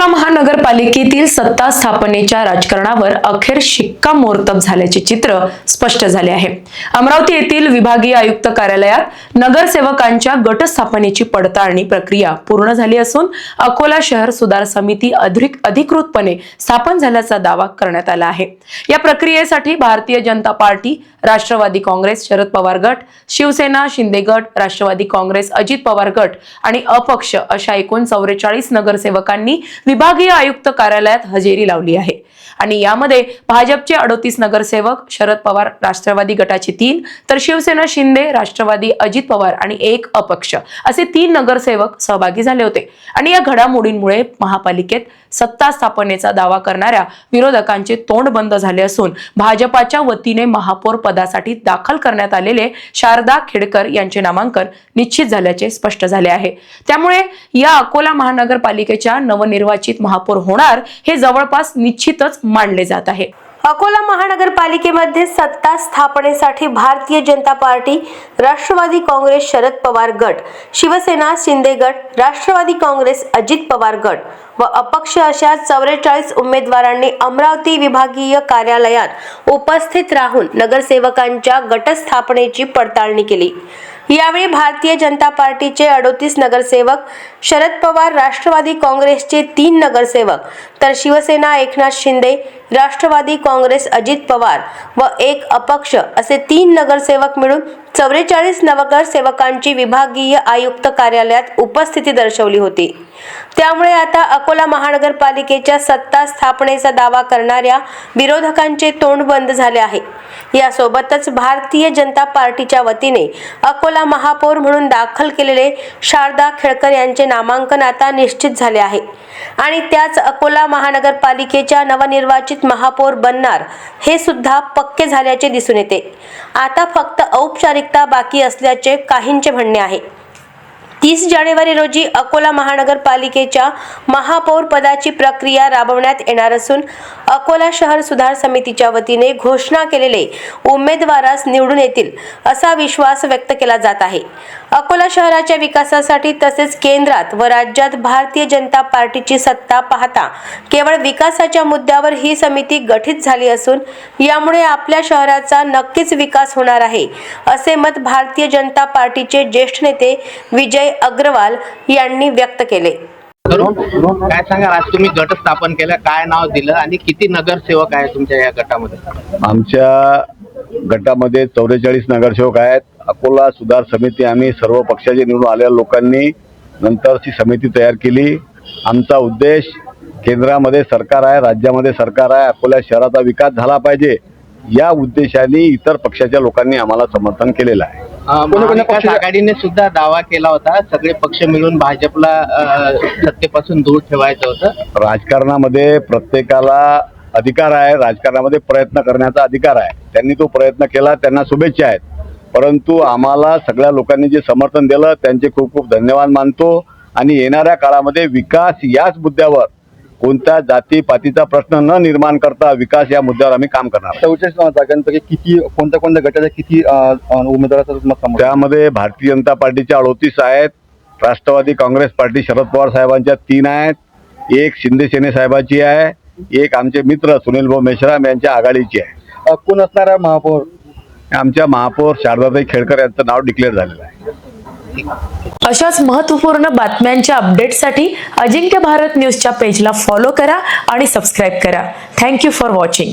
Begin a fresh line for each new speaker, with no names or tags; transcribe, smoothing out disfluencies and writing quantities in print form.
महानगरपालिकेतील सत्ता स्थापनेच्या राजकारणावर अखेर शिक्कामोर्तब झाल्याचे चित्र स्पष्ट झाले आहे। अमरावती येथील विभागीय आयुक्त कार्यालयात नगरसेवकांच्या गट स्थापनेची पडताळणी प्रक्रिया पूर्ण झाली असून अकोला शहर सुधार समिती अधिकृतपणे स्थापन झाल्याचा दावा करण्यात आला आहे। या प्रक्रियेसाठी भारतीय जनता पार्टी, राष्ट्रवादी काँग्रेस शरद पवार गट, शिवसेना शिंदे गट, राष्ट्रवादी काँग्रेस अजित पवार गट आणि अपक्ष अशा एकूण 44 नगरसेवकांनी विभागीय आयुक्त कार्यालयात हजेरी लावली आहे आणि यामध्ये भाजपचे 38 नगरसेवक, शरद पवार राष्ट्रवादी गटाचे 3 तर शिवसेना शिंदे राष्ट्रवादी अजित पवार आणि 1 अपक्ष असे 3 नगरसेवक सहभागी झाले होते। आणि या घडामोडींमुळे महापालिकेत सत्ता स्थापनेचा दावा करणाऱ्या विरोधकांचे तोंड बंद झाले असून भाजपाच्या वतीने महापौर पदासाठी दाखल करण्यात आलेले शारदा खेडकर यांचे नामांकन निश्चित झाल्याचे स्पष्ट झाले आहे। त्यामुळे या अकोला महानगरपालिकेच्या नवनिर्वाचित महापौर होणार हे जवळपास निश्चितच मानले जात आहे।
अकोला महानगरपालिकेमध्ये सत्ता स्थापनेसाठी भारतीय जनता पार्टी, राष्ट्रवादी काँग्रेस शरद पवार गट, शिवसेना शिंदे गट, राष्ट्रवादी काँग्रेस अजित पवार गट व अपक्ष अशा 44 उमेदवारांनी अमरावती विभागीय कार्यालयात उपस्थित राहून नगरसेवकांच्या गटस्थापनेची पडताळणी केली। यावेळी भारतीय जनता पार्टीचे 38 नगरसेवक, शरद पवार राष्ट्रवादी काँग्रेसचे 3 नगरसेवक तर शिवसेना एकनाथ शिंदे, राष्ट्रवादी काँग्रेस अजित पवार व 1 अपक्ष असे 3 नगरसेवक मिळून 44 नगरसेवकांची विभागीय आयुक्त कार्यालयात उपस्थिती दर्शवली होती। त्यामुळे आता अकोला महानगरपालिकेच्या सत्ता स्थापनेचा दावा करणाऱ्या विरोधकांचे तोंड बंद झाले आहे। यासोबतच भारतीय जनता पार्टीच्या वतीने अकोला महापौर म्हणून दाखल केलेले शारदा खेडकर यांचे नामांकन आता निश्चित झाले आहे आणि त्याच अकोला महानगरपालिकेच्या नवनिर्वाचित महापौर बनणार हे सुद्धा पक्के झाल्याचे दिसून येते। आता फक्त औपचारिकता बाकी असल्याचे काहींचे म्हणणे आहे। 30 जानेवारी रोजी अकोला महानगरपालिकेच्या महापौर पदाची प्रक्रिया राबवण्यात येणार असून अकोला शहर सुधार समितीच्या वतीने घोषणा केलेले उमेदवारास निवडून येतील असा विश्वास व्यक्त केला जात आहे। अकोला शहराच्या विकासासाठी तसेच केंद्रात व राज्यात भारतीय जनता पार्टीची सत्ता पाहता केवळ विकासाच्या मुद्द्यावर ही समिती गठीत झाली असून यामुळे आपल्या शहराचा नक्कीच विकास होणार आहे असे मत भारतीय जनता पार्टीचे ज्येष्ठ नेते विजय अग्रवाल यांनी व्यक्त केले।
काय सांगा, आज तुम्ही गट स्थापन केलं, काय नाव दिलं आणि किती नगरसेवक आहे तुमच्या या गटामध्ये?
आमच्या गटामध्ये 44 नगरसेवक आहेत। अकोला सुधार समिती आम्ही सर्व पक्षाचे निवडून आलेल्या लोकांनी नंतरची समिती तयार केली। आमचा उद्देश केंद्रामध्ये सरकार आहे, राज्यामध्ये सरकार आहे, अकोला शहराचा विकास झाला पाहिजे या उद्देशाने इतर पक्षाच्या लोकांनी आम्हाला समर्थन केलेलं आहे।
महाविकास आघाडीने सुद्धा दावा केला होता सगळे पक्ष मिळून भाजपला सत्तेपासून दूर ठेवायचं होतं।
राजकारणामध्ये प्रत्येकाला अधिकार आहे, राजकारणामध्ये प्रयत्न करण्याचा अधिकार आहे। त्यांनी तो प्रयत्न केला, त्यांना शुभेच्छा आहेत। परंतु आम्हाला सगळ्या लोकांनी जे समर्थन दिलं त्यांचे खूप खूप धन्यवाद मानतो आणि येणाऱ्या काळामध्ये विकास याच मुद्द्यावर कोणत्या जातीपातीचा प्रश्न न निर्माण करता विकास या मुद्द्यावर आम्ही काम करणार।
44 जागांपैकी किती कोणत्या गटाच्या किती उमेदवारांचा
त्यामध्ये भारतीय जनता पार्टीच्या 38 आहेत, राष्ट्रवादी काँग्रेस पार्टी शरद पवार साहेबांच्या 3 आहेत, 1 शिंदे सेने साहेबांची आहे, 1 आमचे मित्र सुनील भाऊ मेश्राम यांच्या आघाडीची आहे।
कोण असणार आहे महापौर?
आमच्या महापौर शारदाताई खेडकर यांचं नाव डिक्लेअर झालेलं आहे।
अशाच महत्त्वपूर्ण बातम्यांच्या अपडेटसाठी अजिंक्य भारत न्यूजच्या पेजला फॉलो करा आणि सबस्क्राइब करा। Thank you for watching.